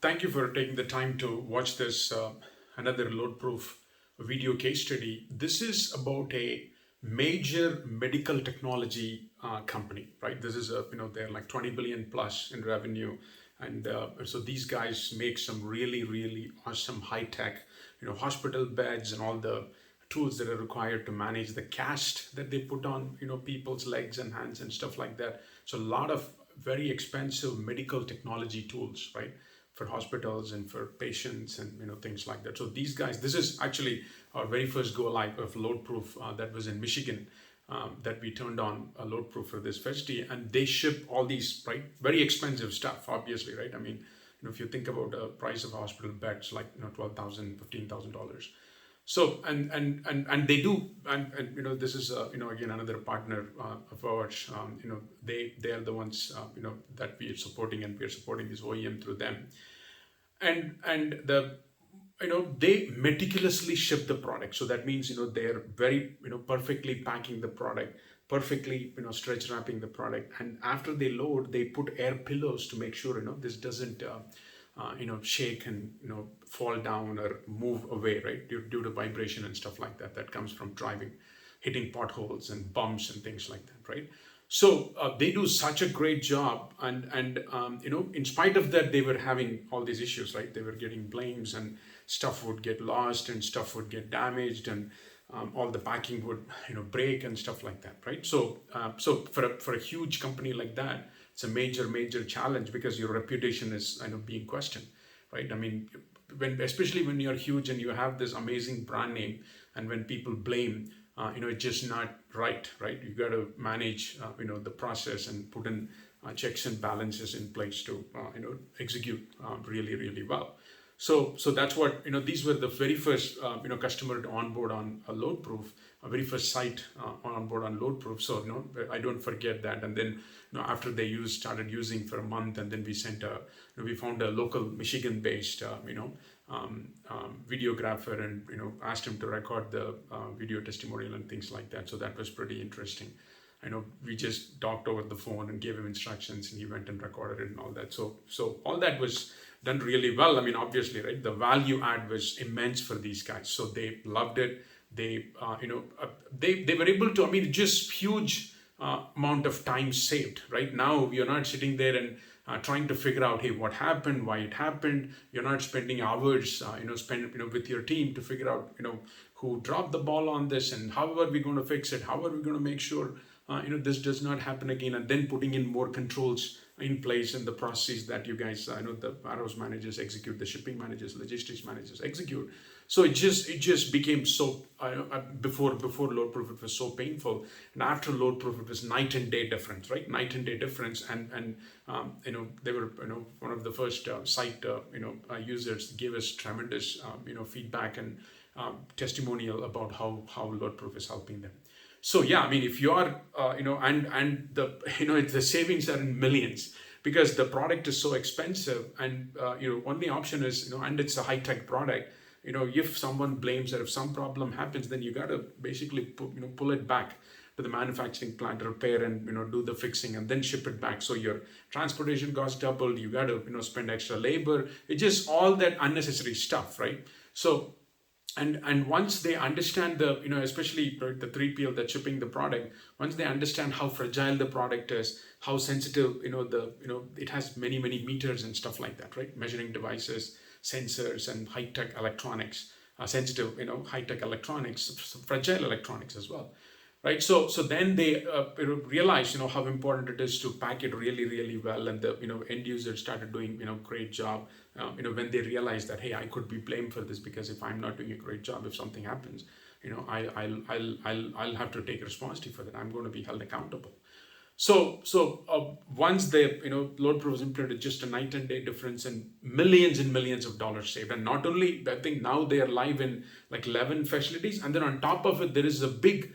thank you for taking the time to watch this another LoadProof video case study. This is about a major medical technology company, right? This is they're like 20 billion plus in revenue, and so these guys make some really awesome high tech, hospital beds and all the tools that are required to manage the cast that they put on people's legs and hands and stuff like that. So a lot of very expensive medical technology tools, right, for hospitals and for patients and things like that. So these guys, this is actually our very first go live of LoadProof that was in Michigan. That we turned on a LoadProof for this festi, and they ship all these, right, very expensive stuff, obviously, right? I mean, if you think about the price of hospital beds, like $12,000, $15,000. So and they do, and this is again another partner of ours. They are the ones that we are supporting, and we are supporting this OEM through them. And the they meticulously ship the product. So that means they're very perfectly packing the product, perfectly stretch wrapping the product, and after they load, they put air pillows to make sure this doesn't shake and fall down or move away, right, due to vibration and stuff like that that comes from driving, hitting potholes and bumps and things like that, right? So they do such a great job, and in spite of that, they were having all these issues, right? They were getting blames, and stuff would get lost, and stuff would get damaged, and all the packing would break and stuff like that, right? So for a huge company like that, it's a major challenge, because your reputation is being questioned, right? I mean, especially when you're huge and you have this amazing brand name, and when people blame, it's just not right? You got to manage the process and put in checks and balances in place to execute really well. So that's what these were the very first customer to onboard on a LoadProof, a very first site on board on LoadProof. So I don't forget that. And then after they started using for a month, and then we sent we found a local Michigan-based videographer, and asked him to record the video testimonial and things like that. So that was pretty interesting. We just talked over the phone and gave him instructions, and he went and recorded it and all that. So all that was done really well. I mean, obviously, right, the value add was immense for these guys. So they loved it. They they were able to, I mean, just huge amount of time saved. Right now, you're not sitting there and trying to figure out, hey, what happened, why it happened. You're not spending hours, with your team to figure out, who dropped the ball on this, and how are we going to fix it? How are we going to make sure, this does not happen again? And then putting in more controls in place in the processes that you guys, the warehouse managers execute, the shipping managers, logistics managers execute. So it just became so, before LoadProof, it was so painful. And after LoadProof, it was night and day difference, right? Night and day difference. And they were, one of the first site, users gave us tremendous, feedback and testimonial about how LoadProof is helping them. So yeah, I mean, if you are, and the, the savings are in millions, because the product is so expensive, and only option is, and it's a high tech product. If someone blames, or if some problem happens, then you got to basically pull it back to the manufacturing plant, repair, and do the fixing, and then ship it back. So your transportation costs doubled. You got to spend extra labor. It's just all that unnecessary stuff, right? So. And once they understand the, especially the 3PL that's shipping the product, once they understand how fragile the product is, how sensitive, it has many meters and stuff like that, right? Measuring devices, sensors, and high-tech electronics, sensitive, high-tech electronics, fragile electronics as well, right? So then they realize, how important it is to pack it really well, and the end users started doing great job. When they realized that, hey, I could be blamed for this, because if I'm not doing a great job, if something happens, I'll have to take responsibility for that. I'm going to be held accountable. So once they LoadProof was implemented, just a night and day difference, and millions of dollars saved. And not only, I think now they are live in like 11 facilities, and then on top of it, there is a big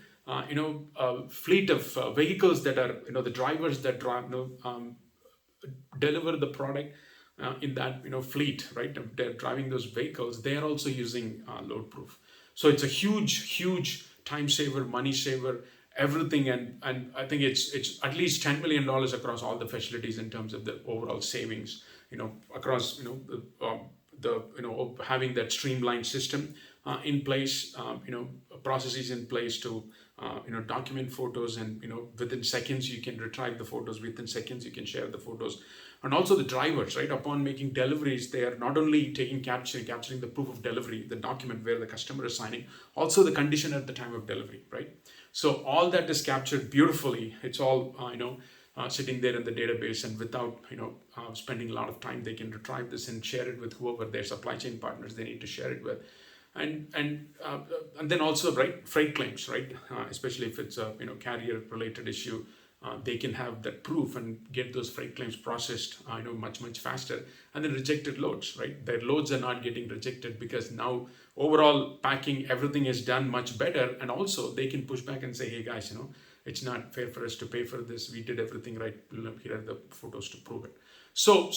fleet of vehicles that are the drivers that drive deliver the product in that fleet, right? They're driving those vehicles. They are also using LoadProof. So it's a huge time saver, money saver, everything, and I think it's at least $10 million across all the facilities in terms of the overall savings across, having that streamlined system in place, processes in place to, document photos, and, within seconds you can retrieve the photos, within seconds you can share the photos. And also the drivers, right? Upon making deliveries, they are not only capturing the proof of delivery, the document where the customer is signing, also the condition at the time of delivery, right? So all that is captured beautifully. It's all, sitting there in the database, and without, spending a lot of time, they can retrieve this and share it with whoever their supply chain partners they need to share it with. And then also, right, freight claims, right, especially if it's a carrier related issue, they can have that proof and get those freight claims processed, much faster. And then rejected loads, right, their loads are not getting rejected because now overall packing, everything is done much better. And also they can push back and say, hey guys, it's not fair for us to pay for this, we did everything right, here are the photos to prove it. So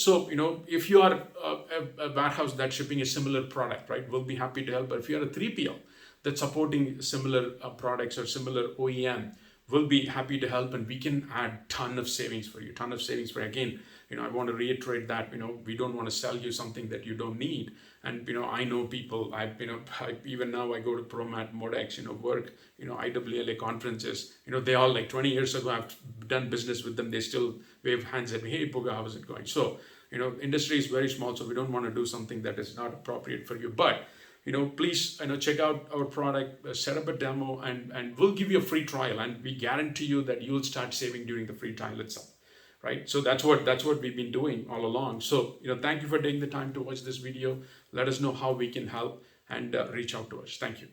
if you are a warehouse that's shipping a similar product, right, we'll be happy to help. But if you're a 3PL that's supporting similar products or similar OEM, we'll be happy to help, and we can add ton of savings for you. Again, I want to reiterate that, we don't want to sell you something that you don't need. And, I know people, even now I go to ProMat, Modex, work, IWLA conferences, they all, like 20 years ago, I've done business with them. They still wave hands at me, hey, Puga, how is it going? So, industry is very small, so we don't want to do something that is not appropriate for you. But, please, check out our product, set up a demo, and we'll give you a free trial, and we guarantee you that you'll start saving during the free trial itself, right? So that's what we've been doing all along. So, thank you for taking the time to watch this video. Let us know how we can help, and reach out to us. Thank you.